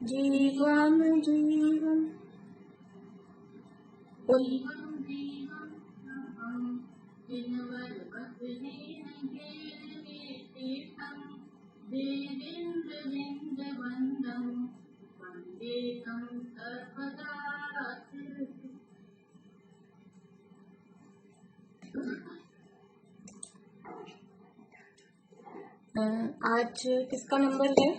जीवम जीवम आज किसका नंबर है?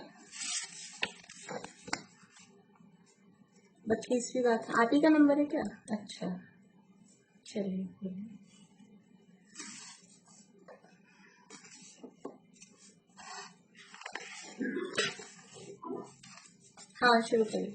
32वीं बात। आप ही का नंबर है क्या? अच्छा चलिए। हाँ शुरू करिए।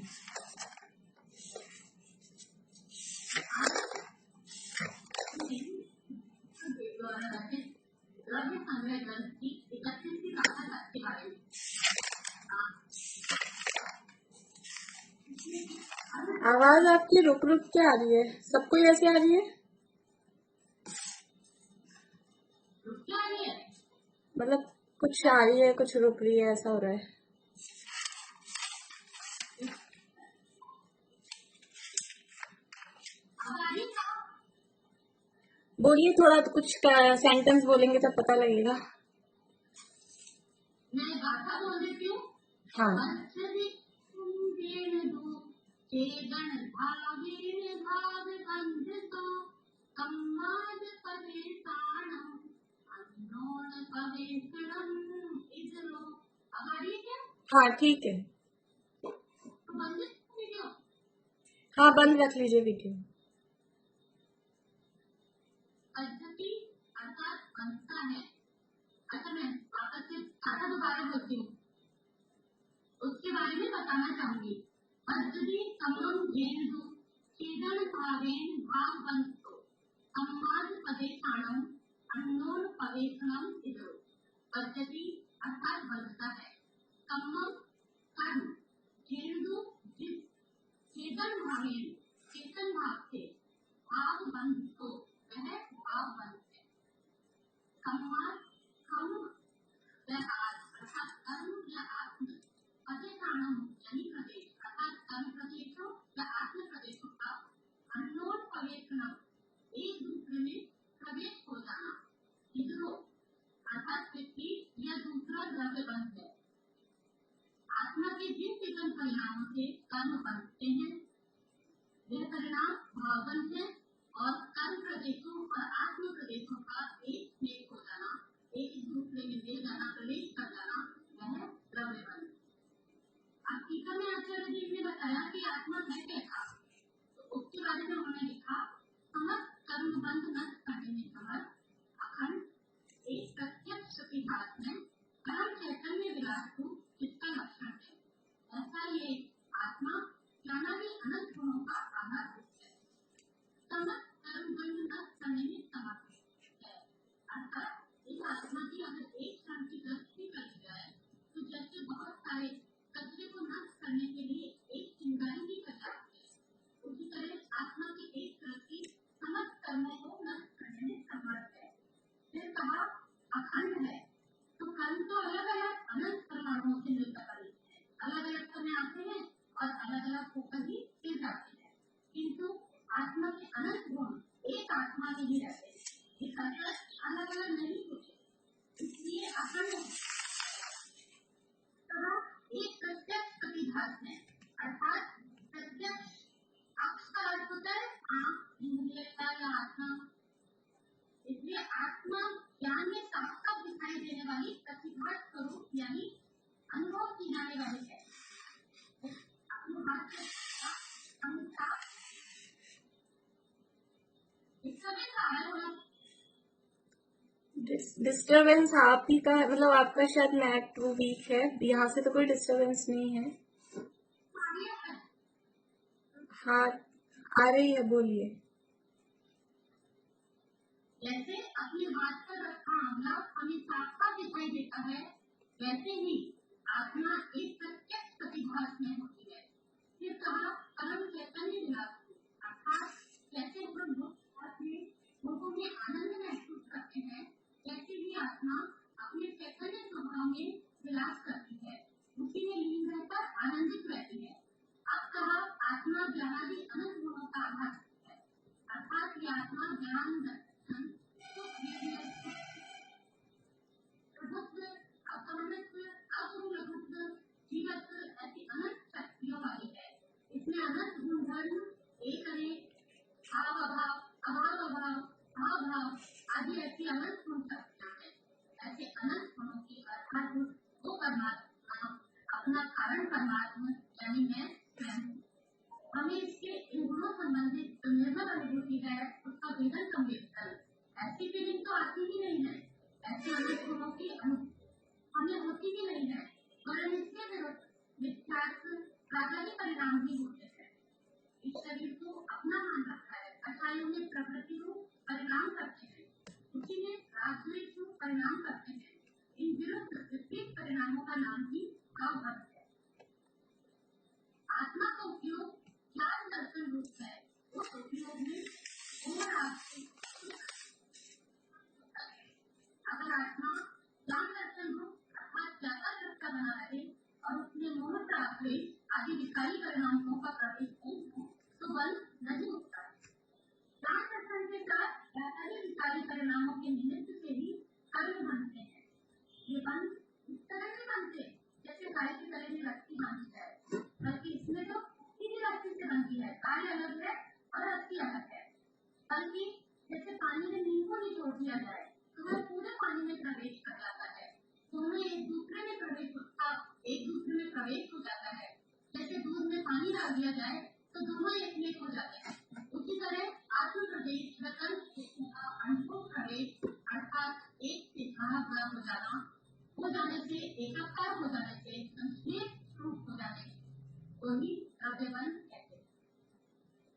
आवाज आपकी रुक रुक के आ रही है। सबको ऐसे आ रही है? मतलब कुछ आ रही है कुछ रुक रही है, ऐसा हो रहा है। बोलिए थोड़ा तो कुछ सेंटेंस बोलेंगे तब पता लगेगा। मैं गाथा बोल देती हूँ। हाँ हाँ ठीक है। हाँ बंद रख लीजिए वीडियो। पद्धति अर्थात अंतर है। अच्छा मैं आपस से खाता दोबारा बोलती हूँ, उसके बारे में बताना चाहूंगी। पद्धति समम जेंदु चेदन भावेन भाव बंतो सम्मान पदेशाणम अन्नोन पवेशनम इधरो। पद्धति अर्थात बनता है, समम कर्म, जेंदु जिस, चेदन भावेन चेतन भाव से, भाव बंतो वह भाव बंत है। सम्मान हम व्यवहार अर्थात कर्म या आत्म, पदेशाणम यानी प्रदेश अर्थात कर्म प्रदेशों या आत्म प्रदेशों का, अन्नोन पवेशनम एक दूसरे में प्रवेश हो जाना, इधरो अर्थात व्यक्ति या दूसरा द्रव्य बंध है। आत्मा के जिन चेतन परिणामों से कर्म बनते हैं वह परिणाम भावबंध है, और कर्म प्रदेशों और आत्म प्रदेशों का एक स्नेह हो जाना, एक दूसरे में मिल जाना, प्रवेश कर जाना, वह द्रव्य बंध। अब टीका में आचार्य जी ने बताया कि आत्मा है कैसा, तो उसके बारे में उन्होंने लिखा, समस्त कर्म बंध नष्ट करने में समर्थ, अखंड, एक प्रत्यक्ष प्रतिभास में परम चैतन्य विराट को जिसका लक्षण है। ऐसा ये आत्मा नानाविध अनंत गुणों का आधार है। समस्त कर्म बंध नष्ट करने में समर्थ है। अर्थात इस आत्मा की अगर एक क्षण की दृष्टि करी जाए तो जैसे बहुत सारे कचरे को नष्ट करने के लिए एक चिंगारी भी पर्याप्त है, उसी तरह आत्मा की एक दृष्टि समस्त कर्मों को नष्ट करने में समर्थ है। फिर कहा अखंड है, तो कर्म तो अलग अलग अनंत परमाणुओं से मिलकर बने हैं, अलग अलग समय आते हैं और अलग अलग होकर ही फिर जाते हैं, किंतु आत्मा के अनंत गुण एक आत्मा में ही रहते हैं, इस अलग अलग नहीं होते, इसलिए अखंड एक प्रत्यक्ष प्रतिभास है। अर्थात प्रत्यक्ष अक्ष का अर्थ होता है आंख, इंद्रिय या आत्मा, इसलिए आत्मा ज्ञान में साफ साफ दिखाई देने वाली प्रतिभास स्वरूप यानी अनुभव डिस्टरबेंस आप ही का, मतलब आपका शायद नेट वो वीक है, यहाँ से तो कोई डिस्टरबेंस नहीं है। हाँ आ रही है, बोलिए। जैसे अपनी बात पर रखा आंवला हमें साफ साफ दिखाई देता है, वैसे ही आत्मा एक प्रत्यक्ष प्रतिभास में होती है। फिर कहा परम चैतन्य विलास, अर्थात जैसे हम लोगों में आनंद महसूस करते हैं, जैसे ही आत्मा अपने चैतन्य स्वभाव में विलास करती है, उसी में लीन रहकर आनंदित रहती है। अब कहा आत्मा ज्ञानादि अनंत गुणों का आधार है, अर्थात ये आत्मा ज्ञान ऐसी अनंत शक्तियों वाली है। इसमें अनंत गुणधर्म एक अनेक भाव अभाव अभाव अभाव भाव भाव आदि ऐसी अनंत गुण शक्तियां हैं। ऐसे अनंत गुणों की आधारभूत वो परमात्मा अपना कारण परमात्मा यानी मैं स्वयं। हमें इसके इन गुणों संबंधित निर्भर अनुभूति है, उसका वेदन संवेदन ऐसी फीलिंग तो आती ही नहीं है। ऐसे अनेक गुणों की हमें होती ही नहीं है, वरन इसके विरुद्ध मिथ्यात्व प्राकृतिक परिणाम भी होते हैं। इस शरीर को अपना मान रखा है, अचानक में प्रकृति को परिणाम करते हैं, उसी में राजनीतिक को परिणाम करते हैं। इन विरुद्ध विपरीत परिणामों का नाम ही भाव है। आत्मा का उपयोग ज्ञान दर्शन रूप है, उस उपयोग में अगर आत्मा ज्ञान दर्शन रूप अर्थात ज्ञाता दृष्टा बना रहे और उसमें मोह प्राप्त आदि विकारी परिणामों का प्रवेश हो तो बल नहीं होता। ज्ञान दर्शन के साथ व्यापारी विकारी परिणामों के निमित्त से ही कर्म बनते हैं। ये बंध इस तरह नहीं बनते जैसे गाय के गले में रस्सी बांधी जाए, बल्कि इसमें तो सीधी रस्सी से बनती है, गाय अलग है और रस्सी अलग है। बल्कि जैसे पानी में नींबू निचोड़ दिया जाए तो वह पूरे पानी में प्रवेश कर जाता है, दोनों एक दूसरे में प्रवेश हो जाता है। जैसे दूध में पानी डाल दिया जाए तो दोनों एक हो जाते हैं, उसी तरह आत्म प्रवेश अनुभव प्रवेश अर्थात एक से हो जाने से एकाकार हो जाने से संश्लेष रूप हो जाने वही द्रव्यबंध कहते हैं।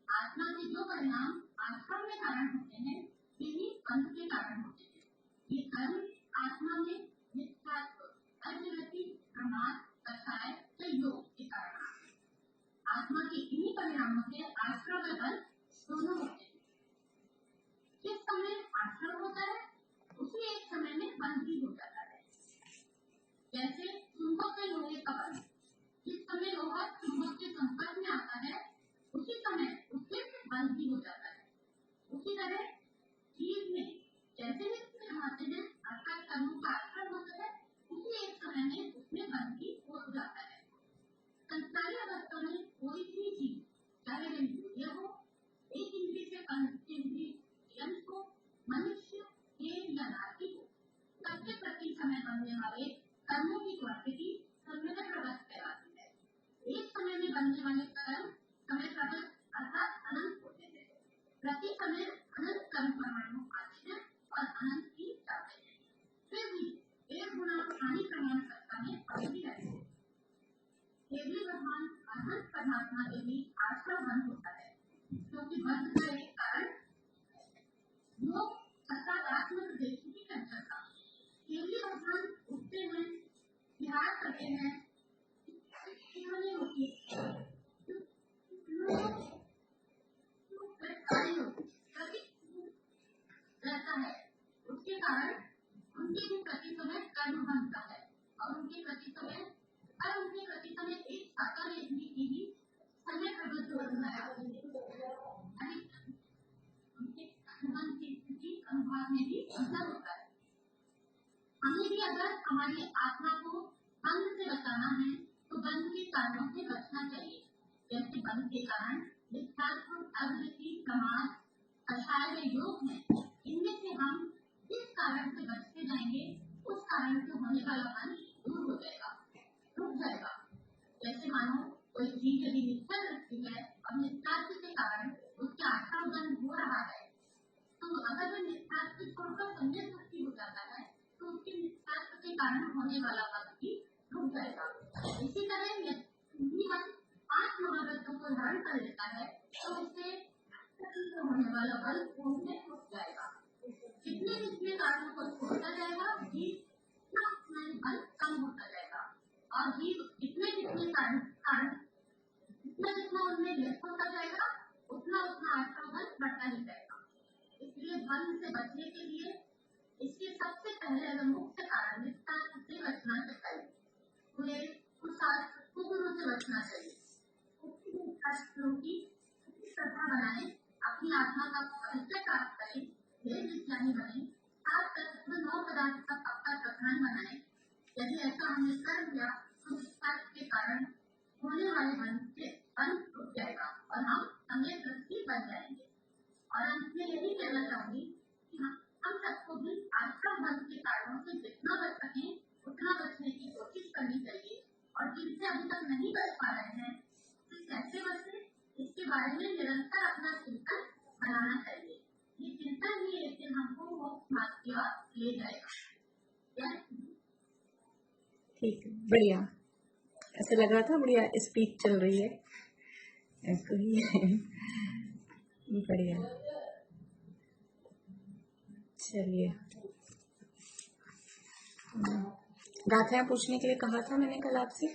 आत्मा के जो परिणाम आश्रम में कारण होते हैं, यही बंध के कारण होते हैं। ये कर्म आत्मा में निष्ठात्व अजगति प्रमाद कषाय योग के कारण आत्मा के इन्हीं परिणामों से आश्रम व बल दोनों होते हैं। जिस समय आश्रम होता है उसी एक समय में बंध भी हो जाता है। जैसे चुंबक से लोहे का बंध, जिस समय लोहा चुंबक के संपर्क में आता है उसी समय उससे बंध भी हो जाता है। उसी तरह जीव में जैसे ही आते हैं अर्थात कर्मों का आश्रम होता है, उसी एक समय में उसमें बंध भी हो जाता है। संसारी अवस्था में कोई भी चीज चाहे वह इंद्रिय हो, एक इंद्रिय से अन्य इंद्रिय को मनुष्य या नारी हो, सबके प्रति समय बनने वाले कर्मों की क्वांटिटी समय में प्रवृत्त कहलाती है। एक समय में बनने वाले कर्म समय प्रवृत्त अर्थात अनंत होते हैं। प्रति समय अनंत कर्म परमाणु आते हैं और अनंत ही जाते हैं। फिर भी एक गुना हानि प्रमाण करता है अवधि रहते हैं। केवल भगवान अनंत परमात्मा के भी आश्रम बंद होता है, क्योंकि बंध का एक कारण योग अर्थात आत्मप्रदेश की चर्चा का। केवल भगवान उठते हैं, विहार करते हैं, रहता है, उसके कारण उनके भी प्रति समय कर्म बनता है और उनके प्रति समय एक शाखा लेखनी की भी समय प्रवृत्त होता है। उनके मन की स्थिति अनुभाव में भी अंतर होता है। हमें भी अगर हमारी आत्मा को बंध से बचाना है तो बंध के कारणों से बचना चाहिए। जैसे बंध के कारण मिथ्यात्व अवृत्ति प्रमाद कषाय व योग है, इनमें से हम जिस कारण से बचते जाएंगे उस कारण से होने वाला बंध दूर हो जाएगा, रुक जाएगा। जैसे मानो कोई चीज यदि मिथ्या दृष्टि है और मिथ्यात्व के कारण उसका आश्रम बंद हो रहा है, तो अगर वह मिथ्यात्व छोड़कर संजय दृष्टि हो जाता कारण होने वाला बल भी रुक जाएगा। इसी तरह यदि मन 5 मनोरथों को धारण कर लेता है तो उससे होने वाला बल पूर्ण रुक जाएगा। जितने जितने कारणों को छोड़ता जाएगा उतना बल कम होता जाएगा और जितने जितने कारण जितना उनमें व्यस्त होता जाएगा उतना उतना आपका बल बढ़ता ही जाएगा। इसलिए बल से बचने के लिए इसके सबसे पहले अगर मुख्य कारण से बचना चाहिए, उन्हें कुकरों से बचना चाहिए। की श्रद्धा बनाए, अपनी आत्मा का परिचय प्राप्त करें, विज्ञानी बने, 9 पदार्थ का पक्का प्रधान बनाए। यदि ऐसा हमने कर दिया तो इस के कारण होने वाले मन से अंत रुक जाएगा और हम अन्य दृष्टि बन जाएंगे। और अंत में यही कहना चाहूंगी कि हम सबको भी आश्रम बंध के कारणों से जितना बच सके उतना बचने की कोशिश करनी चाहिए और जिनसे अभी तक नहीं बच पा रहे हैं तो कैसे बचे इसके बारे में निरंतर अपना चिंतन बनाना चाहिए। ये चिंतन ही एक दिन हमको मोक्ष मार्ग की ओर ले जाएगा। ठीक है, बढ़िया। ऐसा लग रहा था बढ़िया स्पीच चल रही है, ऐसा ही है। बढ़िया, चलिए। गाथाएं पूछने के लिए कहा था मैंने कल आपसे।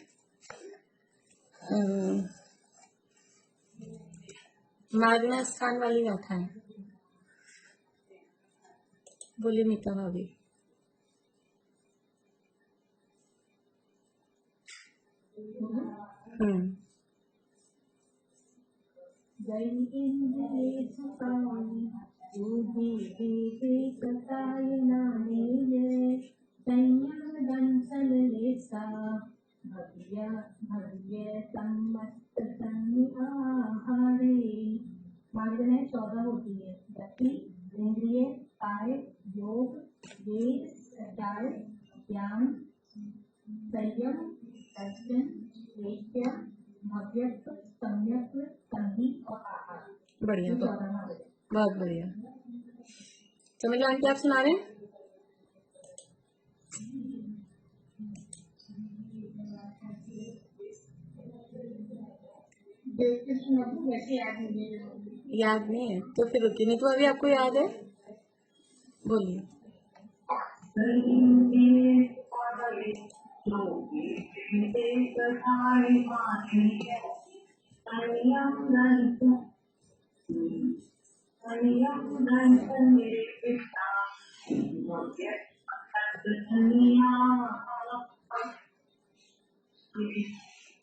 मार्गना स्थान वाली गाथाएं बोलिए मीता भाभी। मार्गना 14 होती है, गति, इंद्रिय, काय, योग, वेद, सचार, ज्ञान, संयम, दर्शन, वेश्य, भव्यत्व, सम्यक्त्व, संधि और आहार। बढ़िया, बहुत बढ़िया। समझ लो आंटी, आप सुना रहे हैं? याद नहीं है तो फिर रुकिए, नहीं तो अभी आपको याद है, बोलिए।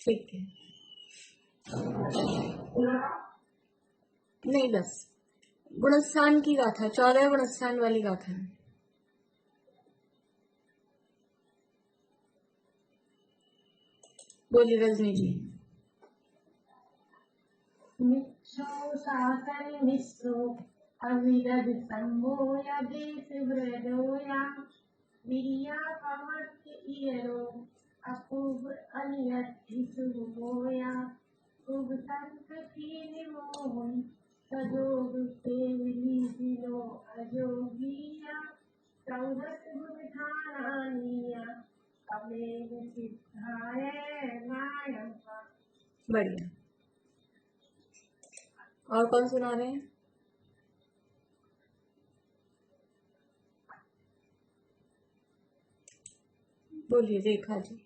ठीक है, नहीं बस गुणस्थान की गाथा, 14 गुणस्थान वाली गाथा है। बोलिए रजनी जी। अविरद संगोया देश व्रदोया विरिया पमत इयरो अपूर्व अनियति सुगोया उग संतति निमोहन सजोग सेवली दिलो अजोगिया चौदस गुणधानिया अमेन सिद्धाय नायका। बढ़िया। और कौन सुना रहे हैं? बोलिए रेखा जी।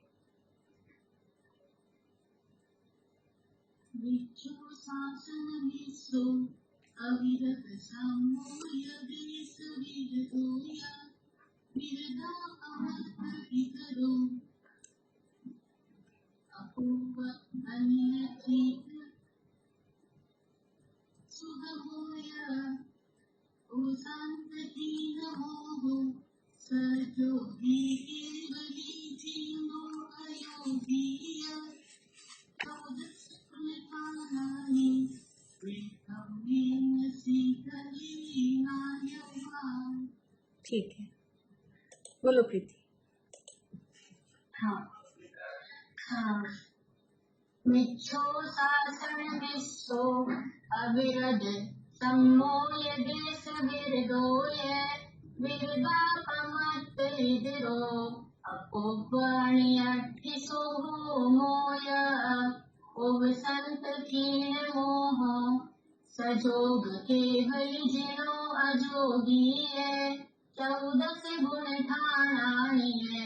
शासन विश्व अविरत सामोय देश विरदोया विरदा अमृत इतरो अपूर्व अनियत सुगमोया उशांति नमो सजोगी केवली जीवो अयोगिया ठीक है, बोलो प्रीति। मिच्छो शासन विश्व अविरद सम्मोय देश विरदोय विरदा पमत हृदरो अपुपण्यठिसो मोय उब संत खीण मोह सजोग केवल जिनो अजोगी है 14 गुण ठाणानी है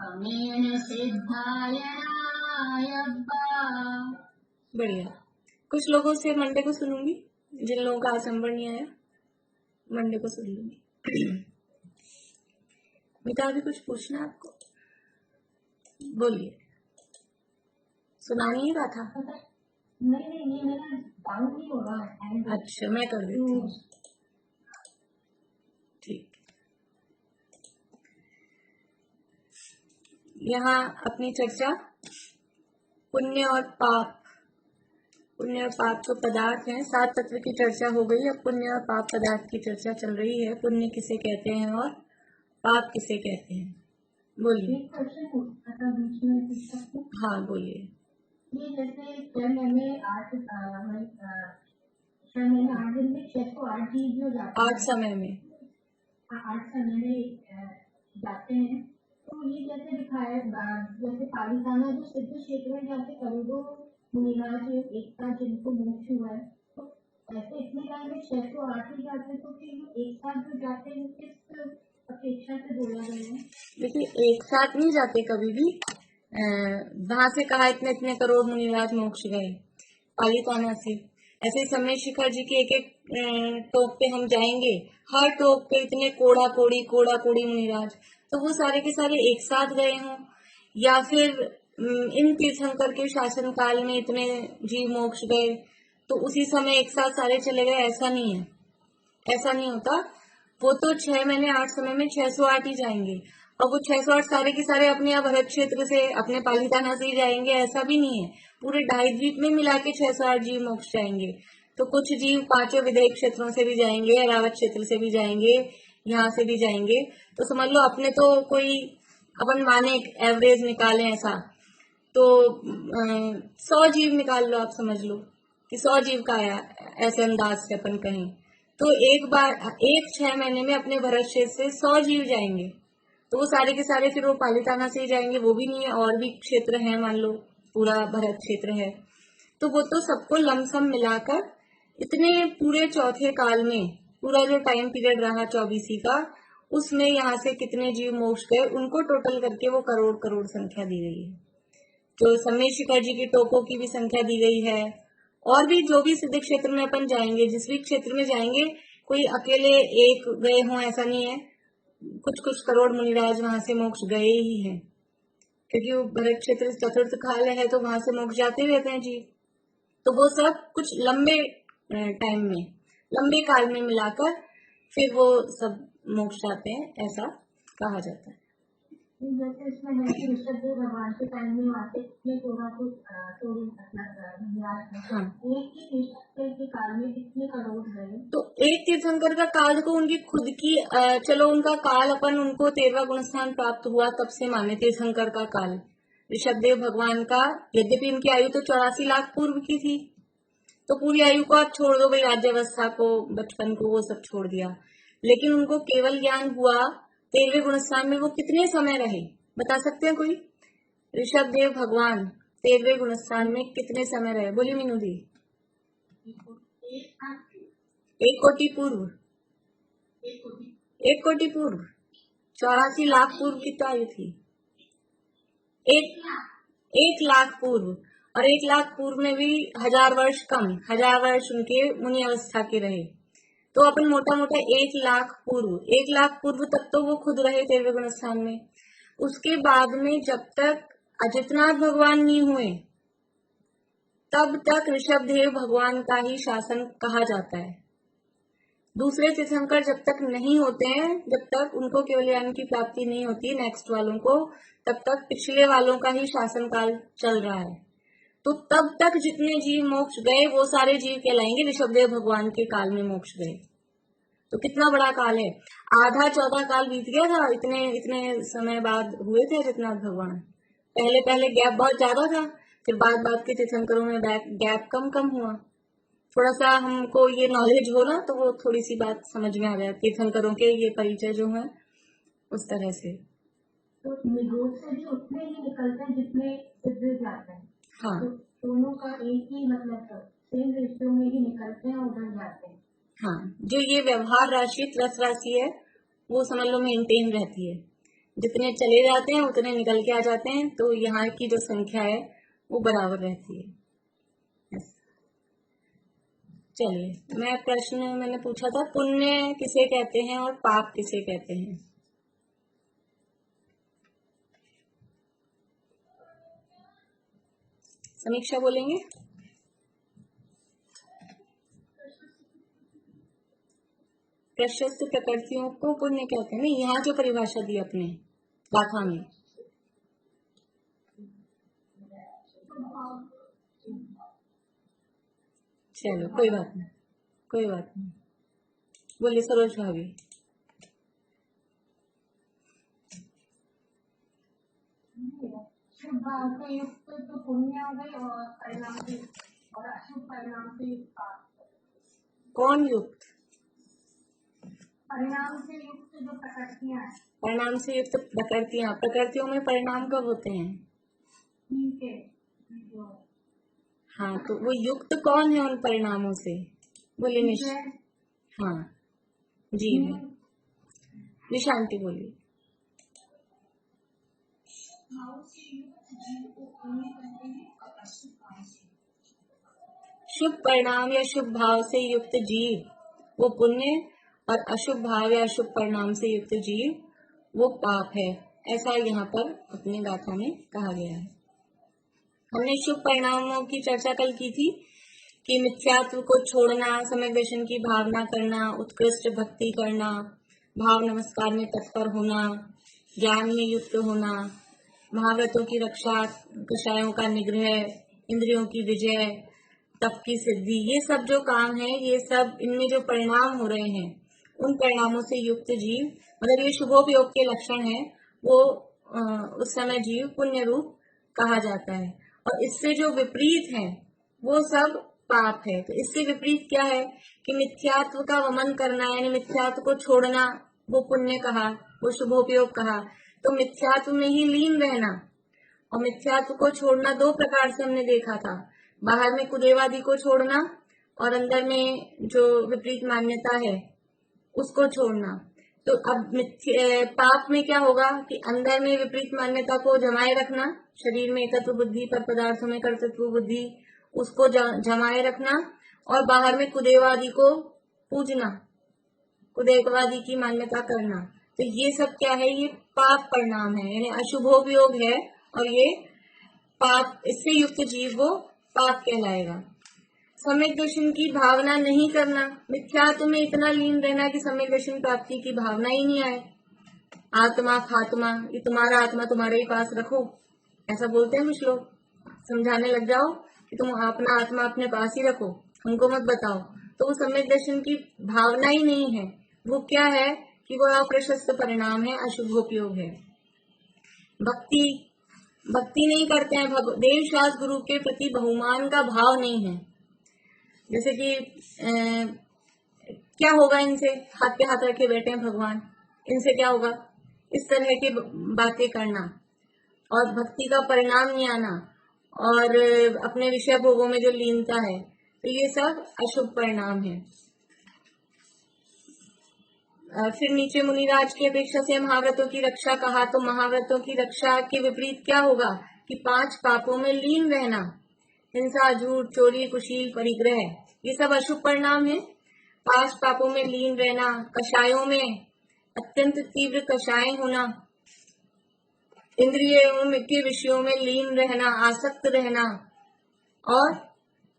अमीन सिद्धायणायब्बा। बढ़िया। कुछ लोगों से मंडे को सुनूंगी, जिन लोगों का आज नंबर नहीं आया मंडे को सुन लूंगी। बेटा अभी कुछ पूछना है आपको, बोलिए। सुनानी है गाथा? नहीं, ये मेरा डाउन नहीं हो रहा है। अच्छा मैं कर देती हूँ, ठीक। यहाँ अपनी चर्चा पुण्य और पाप जो पदार्थ हैं, 7 तत्व की चर्चा हो गई। अब पुण्य और पाप पदार्थ की चर्चा चल रही है। पुण्य किसे कहते हैं और पाप किसे कहते हैं, बोलिए। एक क्वेश्चन पूछा बीच में पूछ सकते हैं? हाँ बोलिए। ये जैसे 6 महीने 8 दिन में 608 जीव जो जाते 8 समय में 8 समय में जाते हैं, तो ये जैसे दिखाया जैसे पालिताना जो सिद्ध क्षेत्र में जाते करोड़ों मुनिराज एक साथ जिनको मोक्ष हुआ है, तो ऐसे इतने टाइम में 608 ही जाते हैं, तो फिर एक साथ जो जाते हैं किस अपेक्षा से बोला गया है? देखिए एक साथ नहीं जाते कभी भी। वहां से कहा इतने इतने करोड़ मुनिराज मोक्ष गए पालिताना से। ऐसे समय शिखर जी के एक एक टोक पे हम जाएंगे, हर टोक पे इतने कोड़ा कोड़ी मुनिराज, तो वो सारे के सारे एक साथ गए हों, या फिर इन तीर्थंकर के शासन काल में इतने जीव मोक्ष गए तो उसी समय एक साथ सारे चले गए, ऐसा नहीं है, ऐसा नहीं होता। वो तो 6 महीने 8 समय में 608 ही जाएंगे, और वो 608 सारे के सारे अपने यहाँ भरत क्षेत्र से अपने पालिताना से ही जाएंगे, ऐसा भी नहीं है। पूरे 2.5 द्वीप में मिला के 608 जीव मोक्ष जाएंगे। तो कुछ जीव 5 विदेह क्षेत्रों से भी जाएंगे, रावत क्षेत्र से भी जाएंगे, यहाँ से भी जाएंगे। तो समझ लो अपने तो कोई अपन माने एवरेज निकाले ऐसा, तो 100 जीव निकाल लो, आप समझ लो कि 100 जीव का आया, ऐसे अंदाज से अपन कहें तो एक 6 महीने में अपने भरत क्षेत्र से 100 जीव जाएंगे। तो वो सारे के सारे फिर वो पालिताना से ही जाएंगे, वो भी नहीं है, और भी क्षेत्र है, मान लो पूरा भरत क्षेत्र है, तो वो तो सबको लमसम मिलाकर इतने पूरे चौथे काल में पूरा जो टाइम पीरियड रहा 24 का, उसमें यहाँ से कितने जीव मोक्ष गए उनको टोटल करके वो करोड़ करोड़ संख्या दी गई है। जो समय शिखर जी की टोकों की भी संख्या दी गई है, और भी जो भी सिद्ध क्षेत्र में अपन जाएंगे, जिस भी क्षेत्र में जाएंगे, कोई अकेले एक गए हों ऐसा नहीं है, कुछ कुछ करोड़ मुनिराज वहां से मोक्ष गए ही हैं, क्योंकि वो भरत क्षेत्र चतुर्थ काल है तो वहां से मोक्ष जाते रहते हैं जी। तो वो सब कुछ लंबे टाइम में, लंबे काल में मिलाकर फिर वो सब मोक्ष जाते हैं, ऐसा कहा जाता है। जैसे इसमें है कि ऋषभदेव भगवान के टाइम में वहाँ से कितने कोड़ा को तोड़े हाँ। एक ही तीर्थंकर के काल में कितने करोड़ गए? तो एक तीर्थंकर का काल को उनकी खुद की चलो उनका काल अपन उनको 13वां गुणस्थान प्राप्त हुआ तब से माने तीर्थंकर का काल। ऋषभदेव भगवान का यद्यपि उनकी आयु तो 84 लाख पूर्व की थी, तो पूरी आयु को आप छोड़ दो भाई, राज्यावस्था को, बचपन को, वो सब छोड़ दिया, लेकिन उनको केवल ज्ञान हुआ 13वें गुणस्थान में। वो कितने समय रहे बता सकते हैं कोई? ऋषभदेव भगवान 13वें गुणस्थान में कितने समय रहे, बोली मीनू दी? 1 कोटि पूर्व, 1 कोटि पूर्व, 84 लाख पूर्व की तो आयु थी। 1 लाख पूर्व, और 1 लाख पूर्व में भी 1000 वर्ष कम, 1000 वर्ष उनके मुनि अवस्था के रहे। तो अपन मोटा मोटा 1 लाख पूर्व, 1 लाख पूर्व तक तो वो खुद रहे 13वें गुणस्थान में। उसके बाद में जब तक अजितनाथ भगवान नहीं हुए तब तक ऋषभदेव भगवान का ही शासन कहा जाता है। दूसरे तीर्थंकर जब तक नहीं होते हैं, जब तक उनको केवल ज्ञान की प्राप्ति नहीं होती नेक्स्ट वालों को, तब तक पिछले वालों का ही शासन काल चल रहा है। तो तब तक जितने जीव मोक्ष गए वो सारे जीव कहलाएंगे ऋषभदेव भगवान के काल में मोक्ष गए। तो कितना बड़ा काल है, आधा 14 काल बीत गया था, इतने इतने समय बाद हुए थे अजितनाथ भगवान। पहले पहले गैप बहुत ज्यादा था, फिर बाद के तीर्थंकरों में गैप कम कम हुआ। थोड़ा सा हमको ये नॉलेज हो ना तो वो थोड़ी सी बात समझ में आ जाए, तीर्थंकरों के ये परिचय जो है उस तरह से। तो निरोध से भी उतने ही निकलते हैं जितने सिद्ध जाते हैं। हाँ तो दोनों का एक ही मतलब सेम रेशियो में ही निकलते हैं, उधर जाते हैं। हाँ, जो ये व्यवहार राशि त्वस राशि है वो समझ लो मेंटेन रहती है, जितने चले जाते हैं उतने निकल के आ जाते हैं, तो यहाँ की जो संख्या है वो बराबर रहती है। बस। चलिए, मैं प्रश्न मैंने पूछा था, पुण्य किसे कहते हैं और पाप किसे कहते हैं? समीक्षा बोलेंगे। प्रशस्त प्रकृतियों को पुण्य कहते हैं। नहीं, यहाँ जो परिभाषा दी अपने गाथा में, चलो कोई बात नहीं, कोई बात नहीं। बोलिए सरोज भाभी। शुभ भाव से युक्त तो पुण्य हो गए और परिणाम से, और अशुभ परिणाम से युक्त पाप। कौन युक्त? परिणाम से युक्त जो प्रकृतियां हैं, परिणाम से युक्त प्रकृतियां। प्रकृतियों में परिणाम कब होते हैं? ठीक है, जो हाँ, तो वो युक्त कौन है उन परिणामों से? बोलिए निश। है, हाँ जी, निशांति बोलिए। शुभ परिणाम या शुभ भाव से युक्त जीव वो पुण्य, और अशुभ भाव या अशुभ परिणाम से युक्त जीव वो पाप है, ऐसा यहाँ पर अपने गाथा में कहा गया है। हमने शुभ परिणामों की चर्चा कल की थी कि मिथ्यात्व को छोड़ना, सम्यक दर्शन की भावना करना, उत्कृष्ट भक्ति करना, भाव नमस्कार में तत्पर होना, ज्ञान में युक्त होना, महाव्रतों की रक्षा, कषायों का निग्रह, इंद्रियों की विजय, तप की सिद्धि, ये सब जो काम है, ये सब इनमें जो परिणाम हो रहे हैं, उन परिणामों से युक्त जीव, मतलब ये शुभोपयोग के लक्षण है, वो उस समय जीव पुण्य रूप कहा जाता है। और इससे जो विपरीत है वो सब पाप है। तो इससे विपरीत क्या है कि मिथ्यात्व का वमन करना, यानी मिथ्यात्व को छोड़ना, वो पुण्य कहा, वो शुभोपयोग कहा। तो मिथ्यात्व में ही लीन रहना, और मिथ्यात्व को छोड़ना दो प्रकार से हमने देखा था, बाहर में कुदेवादि को छोड़ना और अंदर में जो विपरीत मान्यता है उसको छोड़ना। तो अब पाप में क्या होगा कि अंदर में विपरीत मान्यता को जमाए रखना, शरीर में एकत्व बुद्धि पर पदार्थों में कर्तृत्व बुद्धि, उसको जमाए रखना, और बाहर में कुदेवादि को पूजना, कुदेवादि की मान्यता करना। तो ये सब क्या है? ये पाप परिणाम है, यानी अशुभोपयोग है, और ये पाप, इससे युक्त जीव वो पाप कहलाएगा। सम्यक दर्शन की भावना नहीं करना, मिथ्यात्व में इतना लीन रहना कि सम्यक दर्शन प्राप्ति की भावना ही नहीं आए। आत्मा खात्मा, ये तुम्हारा आत्मा तुम्हारे ही पास रखो, ऐसा बोलते हैं कुछ लोग। समझाने लग जाओ कि तुम अपना आत्मा अपने पास ही रखो, हमको मत बताओ, तो वो सम्यक दर्शन की भावना ही नहीं है। वो क्या है कि वो अप्रशस्त परिणाम है, अशुभोपयोग है। भक्ति नहीं करते हैं, देव शास्त्र गुरु के प्रति बहुमान का भाव नहीं है। जैसे कि क्या होगा इनसे, हाथ पे हाथ रखे बैठे हैं भगवान, इनसे क्या होगा, इस तरह की बातें करना, और भक्ति का परिणाम नहीं आना, और अपने विषय भोगों में जो लीनता है, तो ये सब अशुभ परिणाम है। फिर नीचे मुनिराज की अपेक्षा से महाव्रतों की रक्षा कहा, तो महाव्रतों की रक्षा के विपरीत क्या होगा कि 5 पापों में लीन रहना, हिंसा, झूठ, चोरी, कुशील, परिग्रह, ये सब अशुभ परिणाम है। 5 पापों में लीन रहना, कषायों में अत्यंत तीव्र कषाय होना, इंद्रियों के विषयों में लीन रहना, आसक्त रहना, और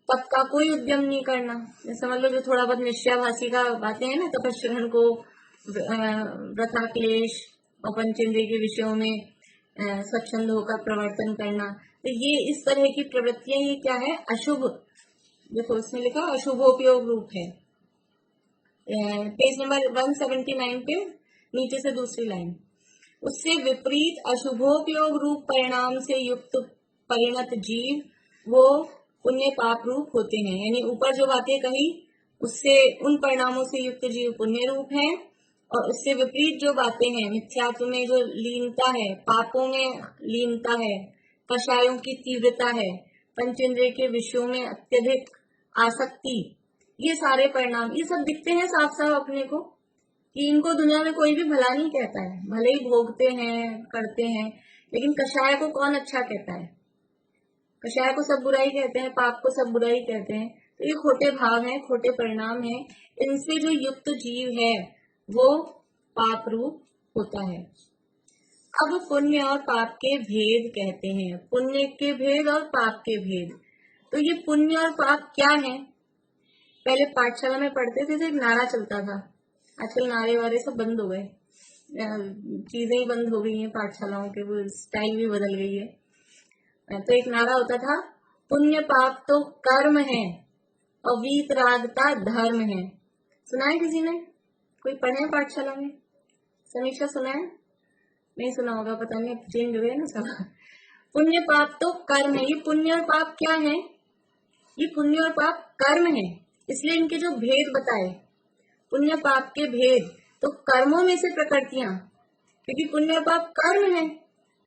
तप का कोई उद्यम नहीं करना। समझ लो जो थोड़ा बहुत निश्चयाभासी का बातें हैं ना, तपस्या को व्रता क्लेश और पंचेंद्रिय के विषयों में स्वच्छंद होकर प्रवर्तन करना, तो ये इस तरह की प्रवृत्तियां ही क्या है, अशुभ। देखो इसमें लिखा अशुभोपयोग रूप है, पेज नंबर 179 पे नीचे से दूसरी लाइन। उससे विपरीत अशुभोपयोग रूप परिणाम से युक्त परिणत जीव वो पुण्य पाप रूप होते हैं। यानी ऊपर जो बातें कही उससे, उन परिणामों से युक्त जीव पुण्य रूप है, और उससे विपरीत जो बातें हैं, मिथ्यात्व में जो लीनता है, पापों में लीनता है, कषायों की तीव्रता है, पंचेंद्रिय के विषयों में अत्यधिक आसक्ति, ये सारे परिणाम, ये सब दिखते हैं साफ साफ अपने को कि इनको दुनिया में कोई भी भला नहीं कहता है। भले ही भोगते हैं, करते हैं, लेकिन कषाय को कौन अच्छा कहता है? कषाय को सब बुराई कहते हैं, पाप को सब बुराई कहते हैं। तो ये खोटे भाव हैं, खोटे परिणाम हैं। इनसे जो युक्त जीव है वो पाप रूप होता है। अब पुण्य और पाप के भेद कहते हैं, पुण्य के भेद और पाप के भेद। तो ये पुण्य और पाप क्या है? पहले पाठशाला में पढ़ते थे तो एक नारा चलता था, आजकल नारे वारे सब बंद हो गए, चीजें ही बंद हो गई हैं, पाठशालाओं के वो स्टाइल भी बदल गई है। तो एक नारा होता था, पुण्य पाप तो कर्म है और वीतरागता धर्म है। सुना है किसी ने? कोई पढ़े पाठशाला में? समीक्षा सुना है? नहीं सुना होगा, पता नहीं, चेंज हो गया ना सब। पुण्य पाप तो कर्म है। ये पुण्य और पाप क्या है? ये पुण्य और पाप कर्म है, इसलिए इनके जो भेद बताए, पुण्य पाप के भेद, तो कर्मों में से प्रकृतियां, क्योंकि पुण्य और पाप कर्म है,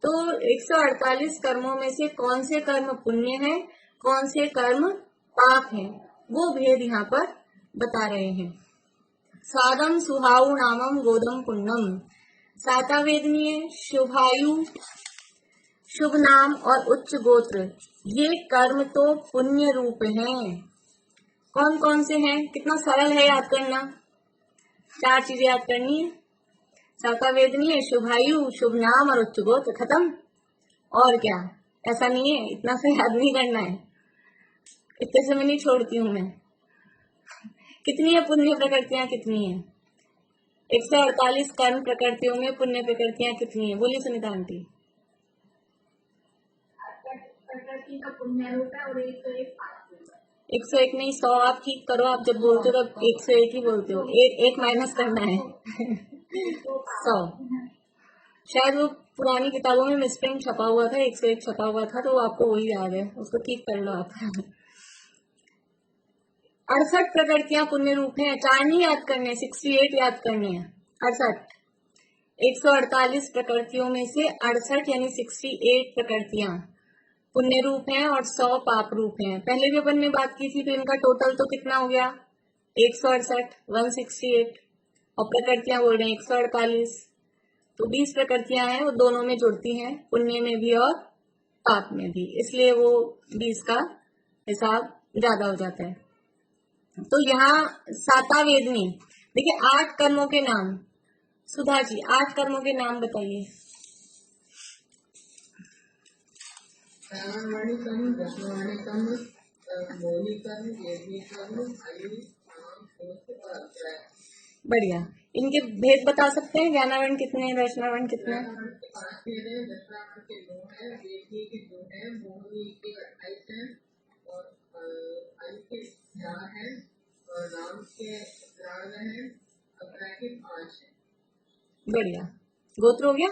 तो 148 कर्मों में से कौन से कर्म पुण्य है, कौन से कर्म पाप है, वो भेद यहाँ पर बता रहे हैं। सादम सुहाऊ नामम गोदम पुण्यम, साता वेदनीय, शुभायु, शुभ नाम और उच्च गोत्र, ये कर्म तो पुण्य रूप हैं। कौन कौन से हैं? कितना सरल है याद करना। 4 चीजें याद करनी है, साता वेदनीय, शुभायु, शुभ नाम और उच्च गोत्र, खत्म। और क्या? ऐसा नहीं है, इतना से याद नहीं करना है, इतने से मैं नहीं छोड़ती हूँ मैं। कितनी है पुण्य प्रकृतियां? कितनी है? 148 कर्म प्रकृतियों में पुण्य प्रकृतियां कितनी है? बोलिए सुनीता आंटी। प्रकृति का पुण्य रूप है और 101 पाप रूप है। 101 नहीं, 100 आप ठीक करो, आप जब बोलते हो तब 101 ही बोलते हो, एक माइनस करना है। 100 शायद वो पुरानी किताबों में मिसप्रिंट छपा हुआ था, 101 छपा हुआ था, तो आपको वही याद है, उसको ठीक कर लो आप। 68 प्रकृतियां पुण्य रूप हैं। 4 नहीं याद करने, 68 याद करने हैं। 68, 148 प्रकृतियों में से 68 यानी 68 प्रकृतियां पुण्य रूप हैं और 100 पाप रूप हैं। पहले भी अपन ने बात की थी, तो इनका टोटल तो कितना हो गया? 168, 168, और प्रकृतियां बोल रहे हैं 148, तो 20 प्रकृतियां हैं, वो दोनों में जुड़ती हैं, पुण्य में भी और पाप में भी, इसलिए वो 20 का हिसाब ज्यादा हो जाता है। तो यहाँ साता वेदनी, देखिए 8 कर्मों के नाम। सुधा जी 8 कर्मों के नाम बताइए। प्राणवाणी कर्म, दशवाणी कर्म, मोही कर्म, यज्ञ कर्म, आयु, नाम, गोत्र और अभिप्राय। बढ़िया। इनके भेद बता सकते हैं? ज्ञानावरण कितने हैं, दर्शनावरण कितने हैं? प्राणवाणी के 5 भेद है, दशवाणी के 2 है, यज्ञ के 2 है, मोही के 28 है, और आयु के 4 है, और नाम के 93 है, अभिप्राय के 5 है। बढ़िया। गोत्र हो गया?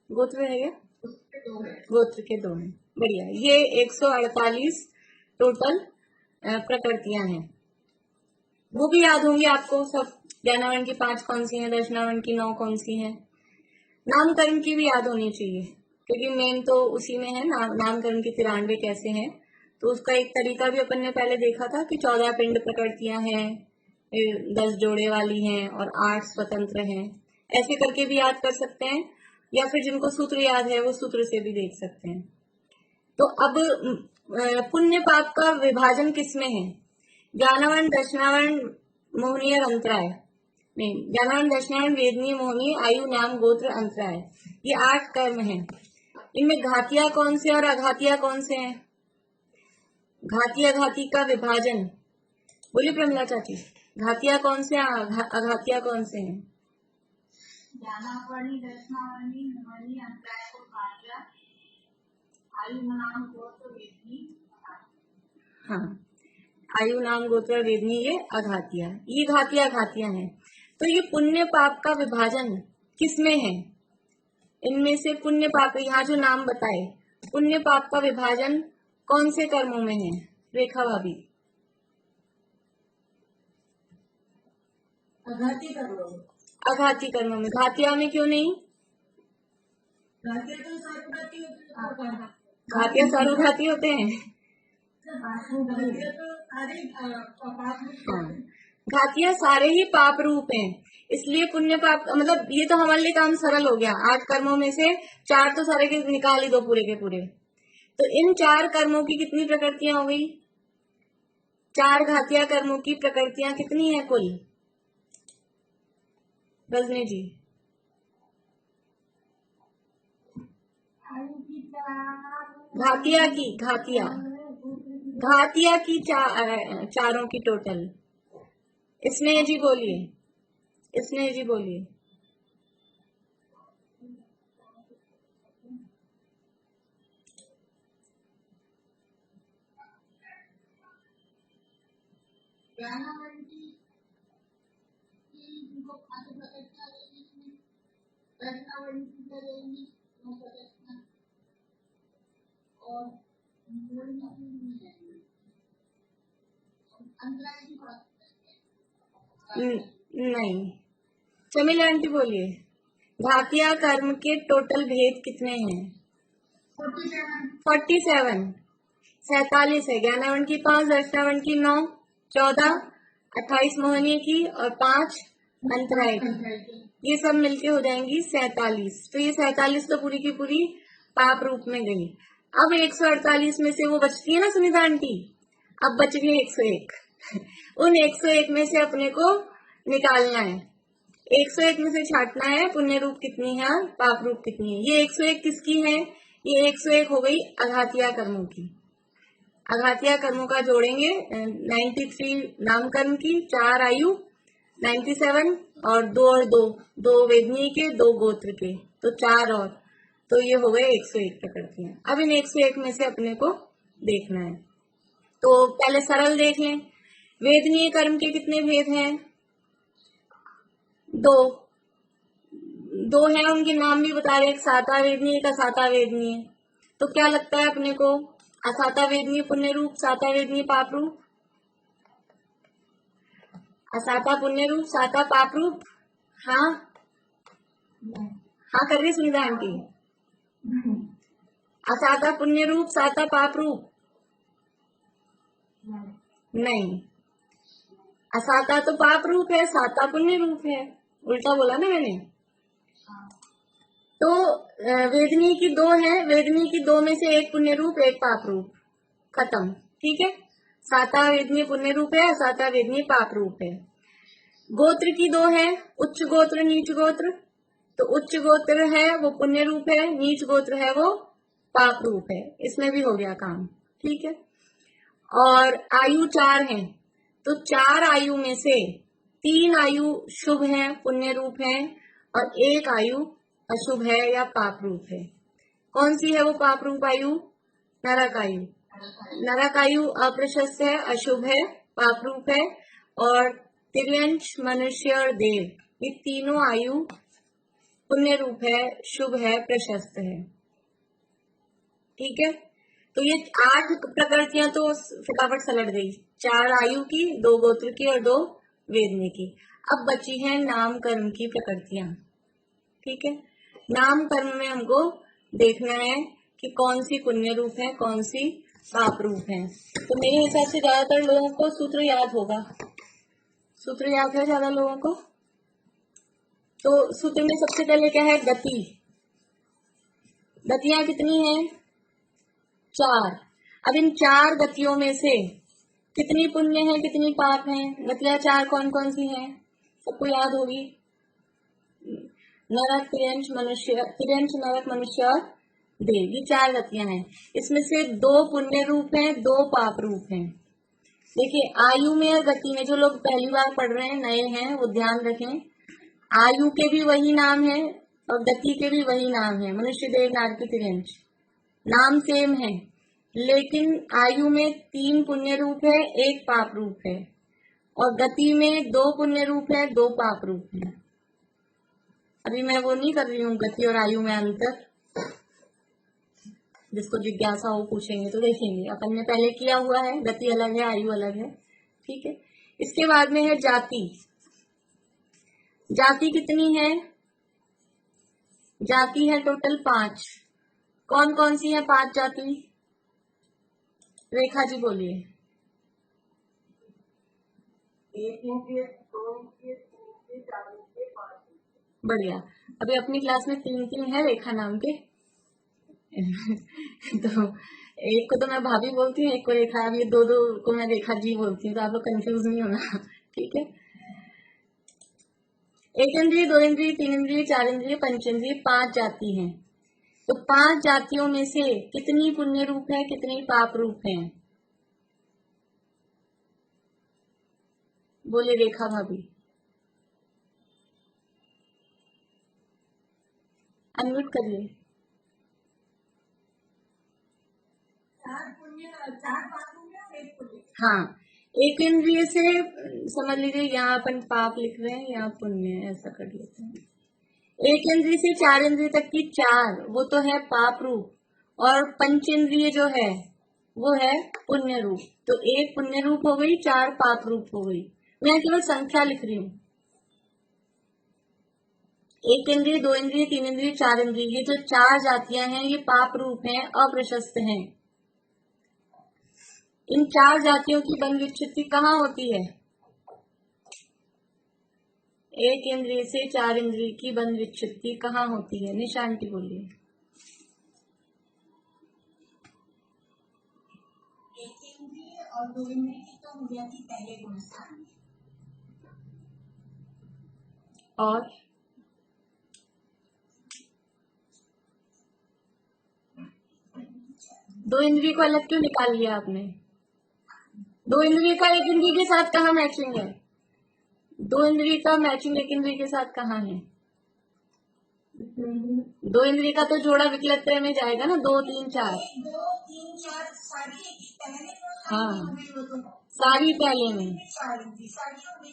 गोत्र है गया? उसके 2 है। गोत्र के 2 हैं। बढ़िया। ये 148 टोटल प्रकृतियां हैं, वो भी याद होंगी आपको सब। ज्ञानावरण की 5 कौन सी हैं, दर्शनावरण की 9 कौन सी हैं। नामकरण की भी याद होनी चाहिए, क्योंकि मेन तो उसी में है, नामकरण की 93 कैसे हैं। तो उसका एक तरीका भी अपन ने पहले देखा था कि 14 पिंड प्रकृतियां हैं, 10 जोड़े वाली हैं और 8 स्वतंत्र हैं। ऐसे करके भी याद कर सकते हैं, या फिर जिनको सूत्र याद है वो सूत्र से भी देख सकते हैं। तो अब पुण्य पाप का विभाजन किसमें है? ज्ञानावरण, दर्शनावरण, मोहनी और अंतराय। नहीं, ज्ञानावरण, दर्शनावरण, वेदनीय, मोहनी, आयु, नाम, गोत्र, अंतराय, ये 8 कर्म हैं। इनमें घातिया कौन से और अघातिया कौन से हैं? घाती अघाती का विभाजन बोलिए प्रमिला चाची। घातिया कौन से, अघातिया कौन से हैं? ज्ञानावरणी, दर्शनावरणी, मोहनी, अंतराय को घातिया, आयु, नाम, गोत्र, वेदनी, हाँ, आयु, नाम, गोत्र, वेदनी, ये अघातिया, ये घातिया घातिया हैं। तो ये पुण्य पाप का विभाजन किसमें है? इनमें से पुण्य पाप, यहाँ जो नाम बताए, पुण्य पाप का विभाजन कौन से कर्मों में है? रेखा भाभी। अघाती कर्मों। अघाती कर्मों में, घातिया में क्यों नहीं? घातिया तो सार्वघाती होते हैं। घातिया सार्वघाती होते हैं। घातिया तो सारे पाप हाँ, घातिया सारे ही पाप रूप हैं, इसलिए पुण्य पाप मतलब ये तो हमारे लिए काम सरल हो गया। 8 कर्मों में से 4 तो सारे के निकाल ही दो पूरे के पूरे। तो इन 4 कर्मों की कितनी प्रकृतियां हो गई? 4 घातिया कर्मों की प्रकृतियां कितनी है कुल? रजनी जी, घातिया की चारों की टोटल। स्नेह जी बोलिए, स्नेह जी बोलिए। ज्ञानावंती की उनको आगे प्रकटना रहेगी, प्रज्ञावंती करेंगी प्रकटना, और बोलना नहीं रहेगी, अंतराय की बात नहीं, चमिला आंटी बोलिए, घातिया कर्म के टोटल भेद कितने हैं? 47 47 है। ज्ञानावरण की 5, दर्शनावरण की 9, 14, 28 मोहनीय की और 5 अंतराय की, ये सब मिलके हो जाएंगी 47। तो ये 47 तो पूरी की पूरी पाप रूप में गई। अब 148 में से वो बचती है ना सुनीता आंटी, अब बच गए 101 उन 101 में से अपने को निकालना है, 101 में से छांटना है पुण्य रूप कितनी है और पाप रूप कितनी है। ये 101 किसकी है? ये 101 हो गई अघातिया कर्मों की। अघातिया कर्मों का जोड़ेंगे 93 नाम कर्म की, 4 आयु 97 और 2 और 2 वेदनीय के, 2 गोत्र के, तो 4 और, तो ये हो गए 101 प्रकृतियां। अब इन 101 में से अपने को देखना है, तो पहले सरल देख लें। वेदनीय कर्म के कितने भेद हैं? 2 है, उनके नाम भी बता रहे, एक साता वेदनीय, एक असाता वेदनीय। तो क्या लगता है अपने को? असाता वेदनीय पुण्य रूप, साता वेदनीय पाप रूप। असाता पुण्य रूप, साता पाप रूप। हाँ हाँ कर रही सुनीता आंटी। असाता पुण्य रूप, साता पाप रूप। नहीं, असाता तो पाप रूप है, साता पुण्य रूप है, उल्टा बोला ना मैंने। तो वेदनीय की 2 है, वेदनीय की 2 में से एक पुण्य रूप, एक पाप रूप, खत्म। ठीक है, साता वेदनीय पुण्य रूप है, असाता वेदनीय पाप रूप है। गोत्र की 2 है, उच्च गोत्र नीच गोत्र। तो उच्च गोत्र है वो पुण्य रूप है, नीच गोत्र है वो पाप रूप है, इसमें भी हो गया काम। ठीक है, और आयु 4 है, तो 4 आयु में से 3 आयु शुभ है, पुण्य रूप है, और 1 आयु अशुभ है या पाप रूप है। कौन सी है वो पाप रूप आयु? नरक आयु। नरक आयु अप्रशस्त है, अशुभ है, पाप रूप है, और तिर्यंश, मनुष्य और देव, ये तीनों आयु पुण्य रूप है, शुभ है, प्रशस्त है। ठीक है, तो ये 8 प्रकृतियां तो फटाफट सलट गई, 4 आयु की, 2 गोत्र की और 2 वेदनी की। अब बची है नाम कर्म की प्रकृतियां। ठीक है, नाम कर्म में हमको देखना है कि कौन सी पुण्य रूप है, कौन सी पाप रूप है। तो मेरे हिसाब से ज्यादातर लोगों को सूत्र याद होगा, सूत्र याद है ज्यादा लोगों को। तो सूत्र में सबसे पहले क्या है? गति। गतियां कितनी है? 4। अब इन 4 गतियों में से कितनी पुण्य है, कितनी पाप है? गतियां 4 कौन कौन सी हैं? सबको याद होगी, नरक, तिर्यंश, मनुष्य, तिर्यंश, नरक, मनुष्य और देव, ये 4 गतियां हैं। इसमें से 2 पुण्य रूप हैं, 2 पाप रूप हैं। देखिए, आयु में और गति में, जो लोग पहली बार पढ़ रहे हैं, नए हैं, वो ध्यान रखें, आयु के भी वही नाम है और गति के भी वही नाम है, मनुष्य, देव, नारकी, तिर्यंश, नाम सेम है, लेकिन आयु में 3 पुण्य रूप है, 1 पाप रूप है, और गति में 2 पुण्य रूप है, 2 पाप रूप है। अभी मैं वो नहीं कर रही हूँ गति और आयु में अंतर, जिसको जिज्ञासा हो पूछेंगे तो देखेंगे, अपन ने पहले किया हुआ है, गति अलग है, आयु अलग है। ठीक है, इसके बाद में है जाति। जाति कितनी है? जाति है टोटल 5। कौन कौन सी है 5 जाति? रेखा जी बोलिए। बढ़िया। अभी अपनी क्लास में 3 है रेखा नाम के। तो एक को तो मैं भाभी बोलती हूँ, एक को रेखा। अब ये दो को मैं रेखा जी बोलती हूँ, तो आप लोग कंफ्यूज नहीं होना। ठीक है। 1 इंद्रिय, 2 इंद्रिय, 3 इंद्रिय, 4 इंद्रिय, पंचेंद्रिय, 5 जाति हैं। तो 5 जातियों में से कितनी पुण्य रूप है, कितनी पाप रूप है? बोले रेखा भाभी। अनम्यूट करिए। 4 पुण्य 4 पाप होंगे और 1 पुण्य। हाँ, 1 इंद्रिय से समझ लीजिए, यहाँ अपन पाप लिख रहे हैं, यहाँ पुण्य है, ऐसा कर लेते हैं। 1 इंद्रिय से 4 इंद्रिय तक की 4, वो तो है पाप रूप, और पंचेंद्रिय जो है वो है पुण्य रूप। तो 1 पुण्य रूप हो गई, 4 पाप रूप हो गई। मैं केवल संख्या लिख रही हूँ। 1 इंद्रिय, 2 इंद्रिय, 3 इंद्रिय, 4 इंद्रिय, ये जो 4 जातियां हैं ये पाप रूप हैं, अप्रशस्त हैं। इन 4 जातियों की बंध विच्छित्ति कहाँ होती है? 1 इंद्रिय से 4 इंद्रिय की बंध विच्छित्ति कहाँ होती है? निशा आंटी बोलिए। 1 इंद्रिय और 2 इंद्रिय की तो हो जाती पहले गुणस्थान में, और 2 इंद्रिय को अलग क्यों निकाल लिया आपने? 2 इंद्रिय का 1 इंद्रिय के साथ कहाँ मैचिंग है? 2 इंद्रिय का मैचिंग 1 इंद्रिय के साथ कहाँ है? 2 इंद्रिय का तो जोड़ा विकलत्रय में जाएगा ना, 2 3 4। 2 3 4 सारी पहले हाँ, सारी पहले में, सारी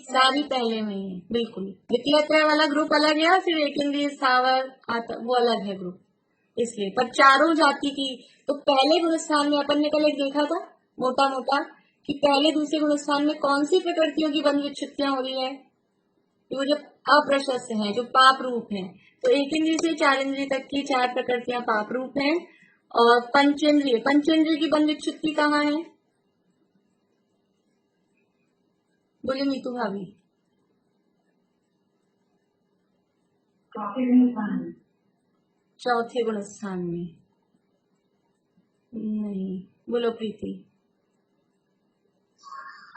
सारी पहले में ही, बिल्कुल। विकलत्रय वाला ग्रुप अलग है, फिर 1 इंद्रिय स्थावर आता वो अलग है ग्रुप, इसलिए। पर चारों जाति की तो पहले गुणस्थान में अपन ने कल एक देखा था मोटा मोटा कि पहले दूसरे गुणस्थान में कौन सी प्रकृतियों की बंध विच्छित्तियां हो रही है? वो जो अप्रशस्त हैं, जो पाप रूप हैं। तो 1 इंद्रिय से 4 इंद्रिय तक की 4 प्रकृतियां पाप रूप हैं। और पंचेंद्रिय, पंचेंद्रिय की बंध विच्छित्ति कहाँ है? बोले नीतू भाभी। चौथे गुणस्थान में नहीं। बोलो प्रीति।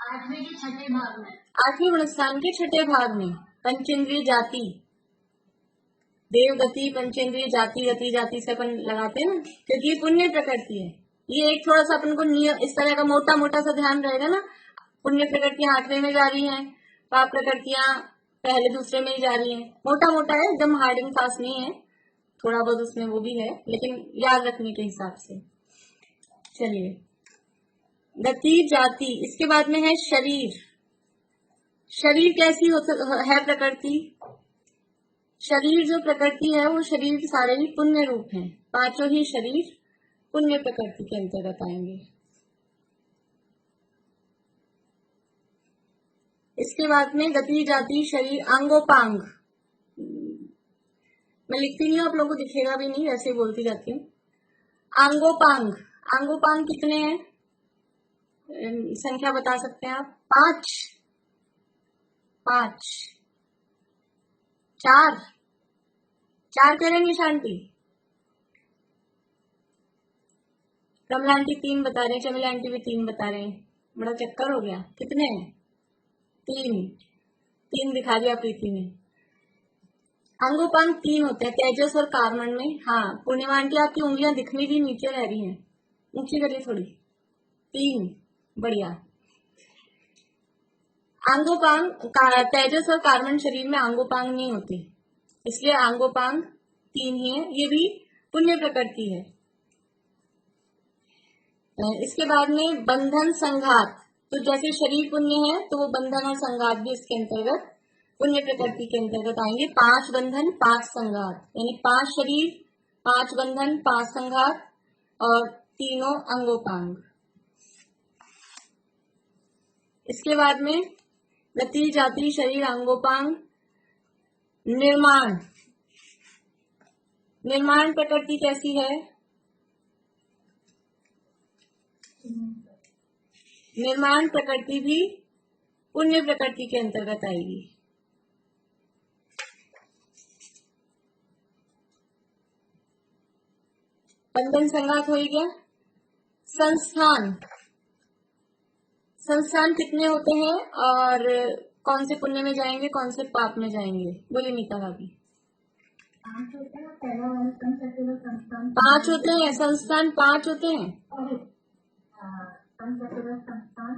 8वें के छठे भाग में, 8वें गुणस्थान के छठे भाग में पंचेंद्रिय जाति, देव गति, पंचेंद्रिय जाति, गति जाति से अपन लगाते हैं ना, क्योंकि ये पुण्य प्रकृति है। ये एक थोड़ा सा अपन को इस तरह का मोटा मोटा सा ध्यान रहेगा ना। पुण्य प्रकृतियां 8वें में जा रही हैं, पाप प्रकृतियां पहले दूसरे में ही जा रही हैं। मोटा मोटा है, एकदम हार्ड एंड फास्ट नहीं है, थोड़ा बहुत उसमें वो भी है, लेकिन याद रखने के हिसाब से। चलिए, गति जाति, इसके बाद में है शरीर। शरीर कैसी है प्रकृति? शरीर जो प्रकृति है वो शरीर सारे ही पुण्य रूप हैं। 5 ही शरीर पुण्य प्रकृति के अंतर्गत आएंगे। इसके बाद में गति जाति शरीर अंगोपांग, मैं लिखती नहीं हूँ, आप लोगों को दिखेगा भी नहीं, वैसे बोलती जाती हूँ। अंगोपांग, अंगोपांग कितने हैं? संख्या बता सकते हैं आप? 5 5 4 4 कह रहे हैं शांति। कमला आंटी 3 बता रहे हैं, चमिला आंटी भी 3 बता रहे हैं। बड़ा चक्कर हो गया। कितने हैं? 3 दिखा दिया प्रीति ने। अंगोपांग 3 होते हैं, तेजस और कार्मण में। हाँ, पूर्णिमा आंटी आपकी उंगलियां दिखनी भी नीचे रह रही हैं, ऊंची करिए थोड़ी। 3, बढ़िया। अंगोपांग तेजस और कार्बन शरीर में अंगोपांग नहीं होते, इसलिए अंगोपांग 3 ही है। ये भी पुण्य प्रकृति है। इसके बाद में बंधन संघात, तो जैसे शरीर पुण्य है तो वो बंधन और संघात भी इसके अंतर्गत पुण्य प्रकृति के अंतर्गत आएंगे। 5 बंधन 5 संघात, यानी 5 शरीर 5 बंधन 5 संघात और तीनों अंगोपांग। इसके बाद में गति जाति शरीर अंगोपांग निर्माण, निर्माण प्रकृति कैसी है? निर्माण प्रकृति भी पुण्य प्रकृति के अंतर्गत आएगी। बंधन संघात हो गया। संस्थान, संस्थान कितने होते हैं और कौन से पुण्य में जाएंगे, कौन से पाप में जाएंगे? बोलिए नीता भाभी। 5 होते हैं। पहला वाला संचतुर संस्थान 5 होते हैं, संस्थान 5 होते हैं। और संचतुर संस्थान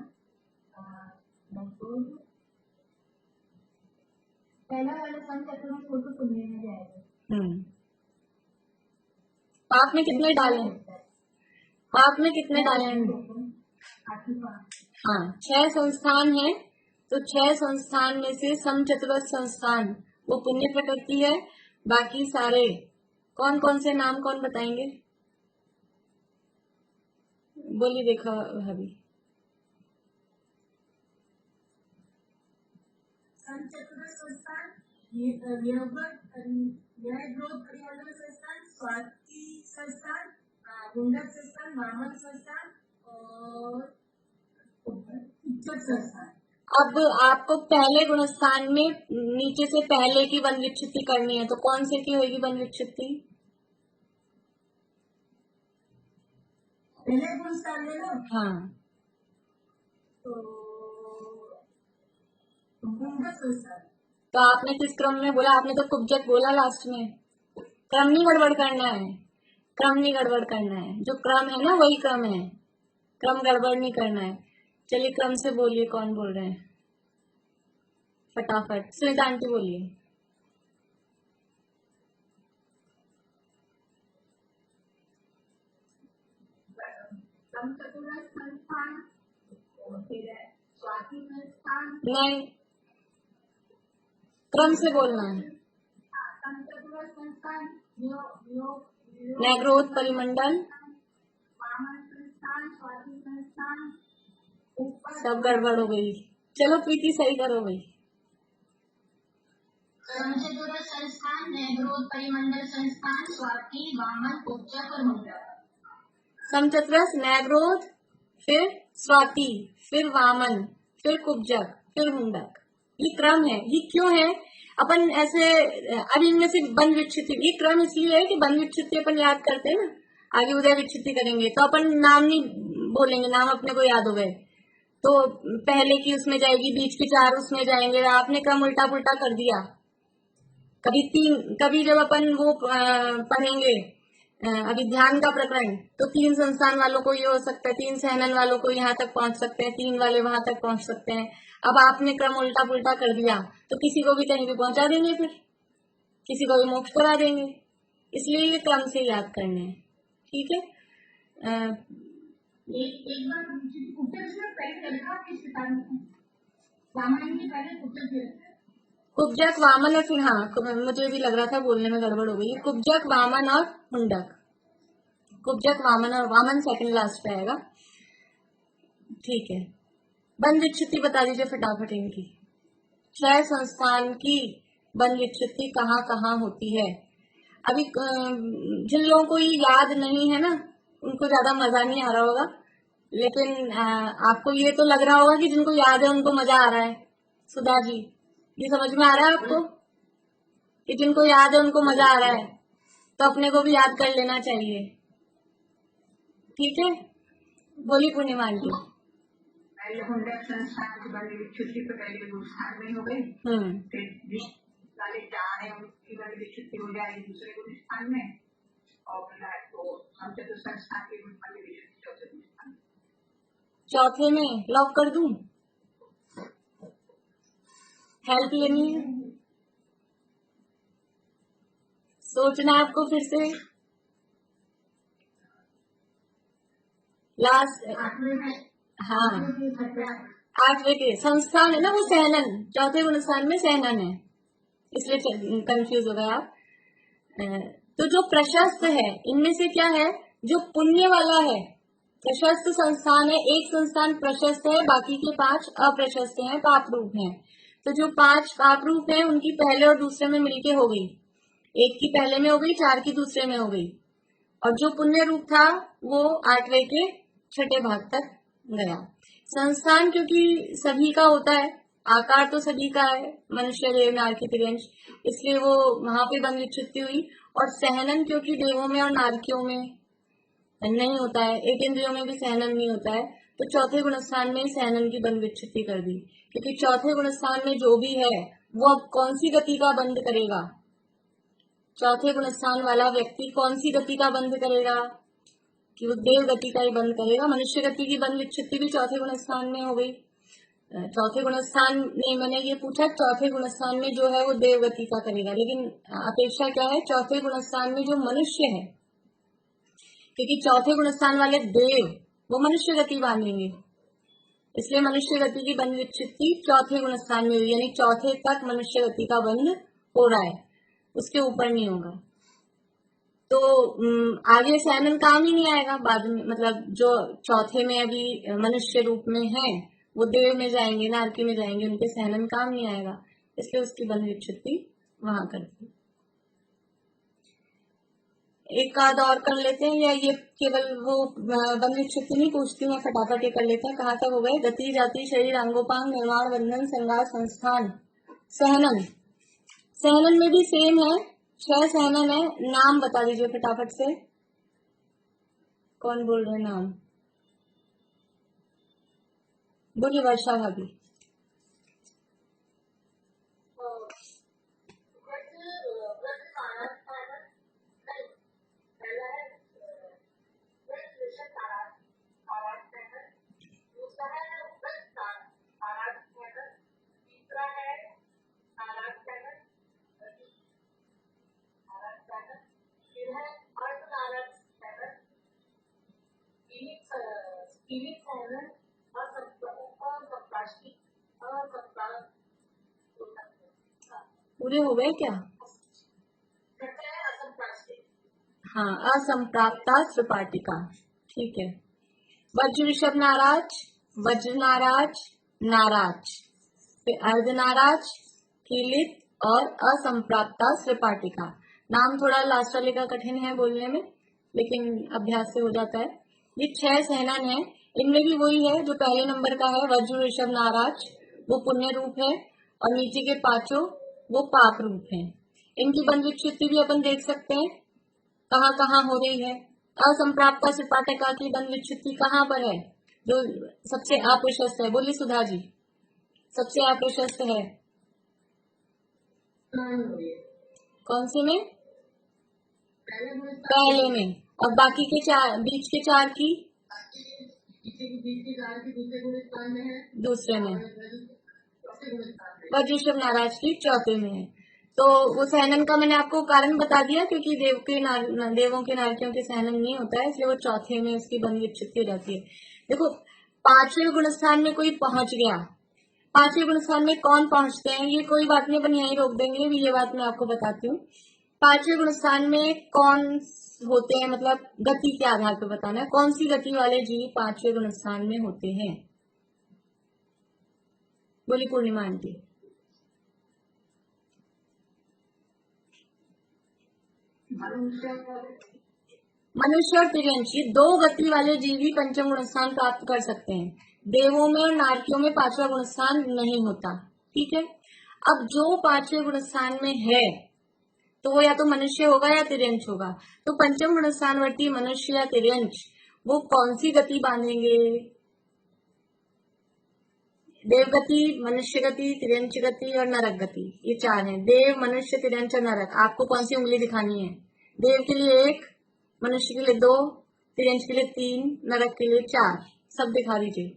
पहला वाला संचतुर वो तो पुण्य में जाएगा। पाप में कितने डाले? पाप में कितने डाले हैं? हाँ, 6 संस्थान है, तो 6 संस्थान में से समचतुर्थ संस्थान वो पुण्य प्रकृति है। बाकी सारे कौन कौन से नाम कौन बताएंगे? बोलिए देखो भाभी। संचतुर संस्थान, न्याय ग्रोथ परिमंडल संस्थान, स्वाति संस्थान, गुंडक संस्थान, वामन संस्थान और संस्थान। अब आपको पहले गुणस्थान में नीचे से पहले की वन विच्छित्ति करनी है, तो कौन से की होगी वन विच्छित्ति? पहले गुणस्थान में ना, हाँ, तो गुंडक संस्थान। तो आपने किस क्रम में बोला? आपने तो कुब्जक बोला लास्ट में। क्रम नहीं गड़बड़ करना है, क्रम नहीं गड़बड़ करना है, जो क्रम है ना वही क्रम है, क्रम गड़बड़ नहीं करना है। चलिए क्रम से बोलिए, कौन बोल रहे हैं फटाफट? सुनीता आंटी बोलिए। संचतुर संस्थान, फिर स्वाति संस्थान, नहीं, क्रम से बोलना है। संचतुर संस्थान, नैग्रोथ परिमंडल, वामन संस्थान, स्वाति संस्थान, सब गड़बड़ हो गई। चलो प्रीति सही करो भाई। संचतुर संस्थान, नैग्रोथ परिमंडल संस्थान, स्वाति, वामन, कुब्जक और मुंडक। समचतुरस, नैग्रोथ, फिर स्वाति, फिर वामन, फिर कुब्जक, फिर मुंडक। ये क्रम है। ये क्यों है? अपन ऐसे अभी इनमें से बंध विच्छित्ति, ये क्रम इसलिए है कि बंध विच्छित्ति अपन याद करते हैं ना, आगे उदय विच्छित्ति करेंगे तो अपन नाम नहीं बोलेंगे, नाम अपने को याद हो गए तो पहले की उसमें जाएगी, बीच की 4 उसमें जाएंगे। आपने क्रम उल्टा पुल्टा कर दिया। कभी जब अपन वो पढ़ेंगे अभिध्यान का प्रकरण, तो 3 संस्थान वालों को ये हो सकता है, 3 सहनन वालों को यहाँ तक पहुंच सकते हैं, 3 वाले वहां तक पहुंच सकते हैं। अब आपने क्रम उल्टा पुल्टा कर दिया तो किसी को भी कहीं भी पहुंचा देंगे, फिर किसी को भी मोक्ष करा देंगे। इसलिए ये क्रम से याद करने हैं, ठीक है। एक बार कुब्जक में पहले लिखा किस किताब में? वामन के पहले कुब्जक लिखा है। कुब्जक, वामन और फिर हाँ, मुझे भी लग रहा था बोलने में गड़बड़ हो गई। कुब्जक, वामन और मुंडक। कुब्जक, वामन और वामन सेकंड लास्ट पे आएगा, ठीक है। बंध विच्छित्ति बता दीजिए फटाफट इनकी। 6 संस्थान की बंध विच्छित्ति कहाँ कहाँ होती है? अभी जिन लोगों को ये याद नहीं है ना, उनको ज्यादा मजा नहीं आ रहा होगा, लेकिन आपको ये तो लग रहा होगा कि जिनको याद है उनको मजा आ रहा है। सुधा जी, ये समझ में आ रहा है आपको कि जिनको याद है उनको मजा आ रहा है, तो अपने को भी याद कर लेना चाहिए, ठीक है। बोली पूर्णिमा आंटी। पहले गुंडक संस्थान के बाद विच्छित्ति तो पहले गुणस्थान में हो गई, फिर जिस वाले 4 है उनकी वाली विच्छित्ति हो जाएगी दूसरे गुणस्थान में, और फिर तो समचतुर संस्थान की वाली विच्छित्ति चौथे गुणस्थान। चौथे में लॉक कर दूं? हेल्प लेनी है, सोचना आपको फिर से। लास्ट हाँ, 8वें के संस्थान है ना वो सहनन, चौथे गुणस्थान में सहनन है, इसलिए कंफ्यूज हो गए आप। तो जो प्रशस्त है इनमें से क्या है? जो पुण्य वाला है, प्रशस्त संस्थान है, एक संस्थान प्रशस्त है, बाकी के 5 अप्रशस्त हैं, पाप रूप हैं। तो जो 5 पाप रूप है उनकी पहले और दूसरे में मिलके हो गई, एक की पहले में हो गई, 4 की दूसरे में हो गई, और जो पुण्य रूप था वो 8वें के छठे भाग तक गया। संस्थान क्योंकि सभी का होता है, आकार तो सभी का है, मनुष्य देव नारकी तिर्यंश, इसलिए वो वहां पे बंद विच्छुत्ति हुई। और सहनन क्योंकि देवों में और नारकियों में नहीं होता है, एक इंद्रियों में भी सहनन नहीं होता है, तो चौथे गुणस्थान में सहनन की बंद विच्छुत्ति कर दी। क्योंकि चौथे गुणस्थान में जो भी है वो अब कौन सी गति का बंद करेगा, चौथे गुणस्थान वाला व्यक्ति कौन सी गति का बंद करेगा, कि वो देव गति का ही बंद करेगा। मनुष्य गति की बंद विच्छुत्ति भी चौथे गुणस्थान में हो गई। चौथे गुणस्थान में मैंने ये पूछा, चौथे गुणस्थान में जो है वो देव गति का करेगा, लेकिन अपेक्षा क्या है, चौथे गुणस्थान में जो मनुष्य है, क्योंकि चौथे गुणस्थान वाले देव वो मनुष्य गति बांधेंगे, इसलिए मनुष्य गति की बंद विच्छुत्ति चौथे गुणस्थान में हुई, यानी चौथे तक मनुष्य गति का बंद हो रहा है, उसके ऊपर नहीं होगा। तो आगे सहनन काम ही नहीं आएगा बाद में, मतलब जो चौथे में अभी मनुष्य रूप में है वो देव में जाएंगे, नारकी में जाएंगे, उनके सहनन काम नहीं आएगा, इसलिए उसकी बंद विच्छुत्ति वहां करती। एक आध और कर लेते हैं, या ये केवल वो बंद विच्छुत्ति नहीं पूछती हूँ, फटाफट ये कर लेते हैं। कहाँ तक हो गए? गति, जाति, शरीर, अंगोपांग, निर्माण, बंधन, संगार, संस्थान, सहनन। सहनन में भी सेम है, 6 सहनन है। नाम बता दीजिए फटाफट से, कौन बोल रहे नाम? बोलिए वर्षा भाभी। पूरे हो गए क्या? हाँ, असंप्राप्ता त्रिपाटिका, ठीक है। वज्र ऋषभ नाराज, वज्र नाराज, नाराज, फिर अर्ध नाराज, कीलित और असंप्राप्ता त्रिपाटिका। नाम थोड़ा लास्ट वाले का कठिन है बोलने में, लेकिन अभ्यास से हो जाता है। ये 6 सहनन है, इनमें भी वही है जो पहले नंबर का है, वज्र ऋषभ नाराज, वो पुण्य रूप है, और नीचे के 5 वो पाप रूप है। इनकी बंद विच्छुत्ति भी अपन देख सकते हैं कहाँ कहाँ हो रही है। असंप्राप्ता त्रिपाटिका की बंद विच्छुत्ति कहाँ पर है, जो सबसे अप्रशस्त है? बोलिए सुधा जी, सबसे अप्रशस्त है कौन से में? पहले में। और बाकी के 4, बीच के 4 की दूसरे में, वज्र ऋषभ नाराज की चौथे में है। तो वो सहनन का मैंने आपको कारण बता दिया, क्योंकि देवों के नारकियों के सहनन नहीं होता है, इसलिए वो चौथे में उसकी बंद विच्छुत्ति हो जाती है। देखो 5वें गुणस्थान में कोई पहुंच गया, 5वें गुणस्थान में कौन पहुंचते हैं ये कोई बात नहीं, अपन यहीं रोक देंगे, भी ये बात मैं आपको बताती हूँ। 5वें गुणस्थान में कौन होते हैं, मतलब गति के आधार पर बताना है, कौन सी गति वाले जीव 5वें गुणस्थान में होते हैं? बोली पूर्णिमा आंटी। मनुष्य और तिर्यंश, 2 गति वाले जीव ही पंचम गुणस्थान प्राप्त कर सकते हैं। देवों में और नारकियों में 5वां गुणस्थान नहीं होता, ठीक है। अब जो 5वें गुणस्थान में है तो वो या तो मनुष्य होगा या तिर्यंश होगा। तो पंचम गुणस्थानवर्ती मनुष्य या तिर्यंश वो कौन सी गति बांधेंगे? देव गति, मनुष्य गति, तिर्यंश गति और नरक गति, ये 4 हैं। देव, मनुष्य, तिर्यंश और नरक। आपको कौन सी उंगली दिखानी है? देव के लिए 1, मनुष्य के लिए 2, तिर्यंश के लिए 3, नरक के लिए 4, सब दिखा दीजिए।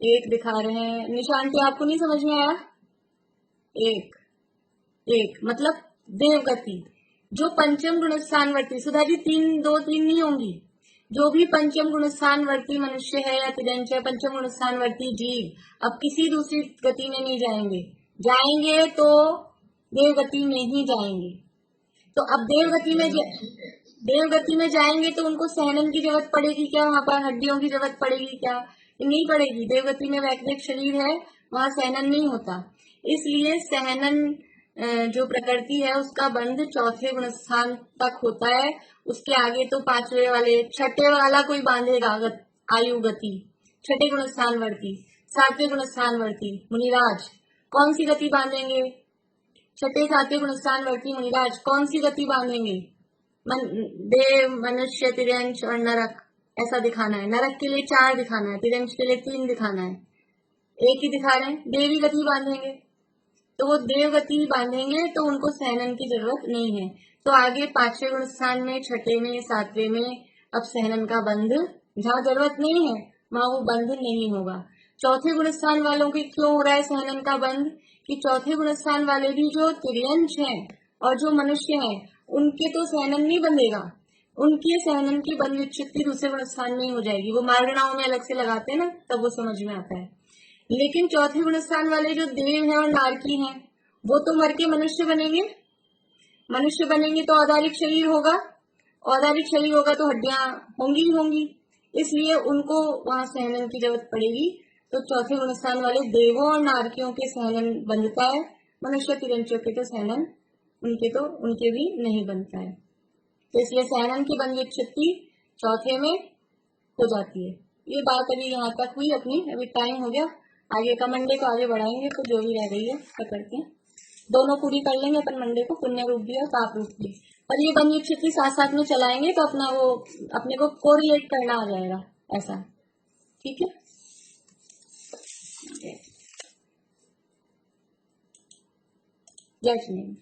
एक दिखा रहे हैं, निशान पे आपको नहीं समझ में आया? एक मतलब देव गति, जो पंचम गुणस्थानवर्ती, सुधा जी 3, 2, 3 नहीं होंगी, जो भी पंचम गुणस्थानवर्ती मनुष्य है या तिर्यंश है, पंचम गुणस्थानवर्ती जीव अब किसी दूसरी गति में नहीं जाएंगे तो देव गति में ही जाएंगे। तो अब देव गति में देवगति में जाएंगे तो उनको सहनन की जरूरत पड़ेगी क्या? वहां पर हड्डियों की जरूरत पड़ेगी क्या? नहीं पड़ेगी। देवगति में वैकृत शरीर है, वहां सहनन नहीं होता। इसलिए सहनन जो प्रकृति है उसका बंध चौथे गुण स्थान तक होता है। उसके आगे तो पांचवे वाले, छठे वाला कोई बांधेगा आयु गति, छठे गुण स्थान वर्ती, सातवें गुण स्थान वर्ती मुनिराज कौन सी गति बांधेंगे? छठे सातवें गुण स्थान वर्ती मुनिराज कौन सी गति बांधेंगे? देव, मनुष्य, तिर्यंश और नरक ऐसा दिखाना है। नरक के लिए 4 दिखाना है, तिर्यंश के लिए 3 दिखाना है, एक ही दिखा रहे हैं। देवी गति बांधेंगे तो वो देव गति बांधेंगे तो उनको सहनन की जरूरत नहीं है। तो आगे पांचवें गुण स्थान में, छठे में, सातवें में अब सहनन का बंध जहाँ जरूरत नहीं है वहां वो बंध नहीं होगा। चौथे गुण स्थान वालों की क्यों हो रहा है सहनन का बंध? कि चौथे गुण स्थान वाले भी जो तिर्यंश हैं और जो मनुष्य हैं उनके तो सहनन नहीं बंधेगा, उनके सहनन की बंध विच्छित्ति दूसरे गुण स्थान में ही हो जाएगी। वो मार्गणाओं में अलग से लगाते हैं ना, तब वो समझ में आता है। लेकिन चौथे गुण स्थान वाले जो देव है और नारकी हैं वो तो मर के मनुष्य बनेंगे। मनुष्य बनेंगे तो औदारिक शरीर होगा, औदारिक शरीर होगा तो हड्डियां होंगी ही होंगी, इसलिए उनको वहां सहनन की जरूरत पड़ेगी। तो चौथे गुण स्थान वाले देवों और नारकियों के सहनन बंधता है, मनुष्य तिरंचों के तो सहनन उनके भी नहीं बनता है। तो इसलिए सहनन की बंध विच्छित्ति चौथे में हो जाती है। ये बात अभी यहाँ तक हुई अपनी, अभी टाइम हो गया, आगे का मंडे को आगे बढ़ाएंगे। तो जो भी रह गई है करते हैं, दोनों पूरी कर लेंगे अपन मंडे को, पुण्य रूप भी और पाप रूप भी। और ये बंध विच्छित्ति साथ साथ में चलाएंगे तो अपने को कोरिलेट करना आ जाएगा ऐसा। ठीक है, जय श्री राम।